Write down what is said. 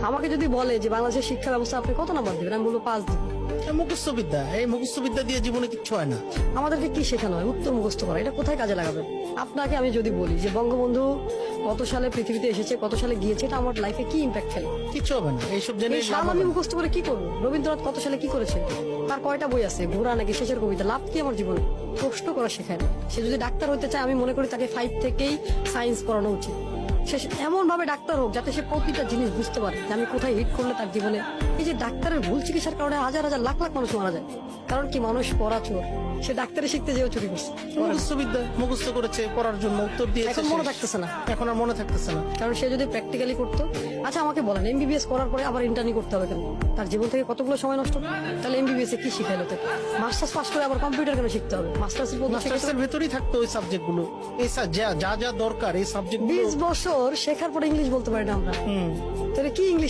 আমাকে যদি বলে যে বাংলাদেশের শিক্ষা ব্যবস্থা আপনি কত নাম্বার দিবেন, আমি বলবো 5 দিব। মুখস্থ বিদ্যা, এই মুখস্থ বিদ্যা দিয়ে জীবনে কিচ্ছু হয় না। আমাদেরকে কি শেখানো হয়? উত্তর মুখস্থ করা। এটা কোথায় কাজে লাগাবে? আপনাকে আমি যদি বলি যে বঙ্গবন্ধু কত সালে পৃথিবীতে এসেছে, কত সালে গিয়েছে, এটা আমার লাইফে কি ইম্প্যাক্ট ফেলে? কিচ্ছু হবে না, এইসব জেনে এই সাল আমি মুখস্থ করে কি করবো? রবীন্দ্রনাথ কত সালে কি করেছে, তার কয়টা বই আছে, ঘোড়া নাকি শেষের কবিতা, লাভ কি আমার জীবনে? প্রশ্ন করা শেখায় না। সে যদি ডাক্তার হতে চায়, আমি মনে করি তাকে 5 থেকেই সায়েন্স পড়ানো উচিত। সে এমন ভাবে ডাক্তার হোক যাতে সে প্রতিটা জিনিস বুঝতে পারে যে আমি কোথায় হিট করলে তার জীবনে। এই যে ডাক্তারের ভুল চিকিৎসার কারণে হাজার হাজার লাখ লাখ মানুষ মারা যায়, কারণ কি? মানুষ পড়া চোর। সে ডাক্তারে শিখতে যেও চুরি করছে। মুখস্থ বিদ্যা মুখস্থ করেছে, পড়ার জন্য উত্তর দিয়েছে, এখন মনে শেষ। থাকতেছে না। এখন আর মনে থাকতেছে না। কারণ সে যদি প্র্যাকটিক্যালি করতো। আচ্ছা আমাকে বলেন, এমবিবিএস করার পরে আবার ইন্টার্নি করতে হবে কেন? তার জীবন থেকে কতগুলো সময় নষ্ট হবে। তাহলে এমবিবিএস এ কি শিখাইলো তাকে? মাস্টার্স পাস করে আবার কম্পিউটার কেন শিখতে হবে? মাস্টার্সের ভেতরেই থাকতো ওই সাবজেক্ট গুলো, এই যা যা যা দরকার এই সাবজেক্ট 20 বছর শেখার পরে ইংলিশ বলতে পারি না আমরা, তাহলে কি ইংলিশ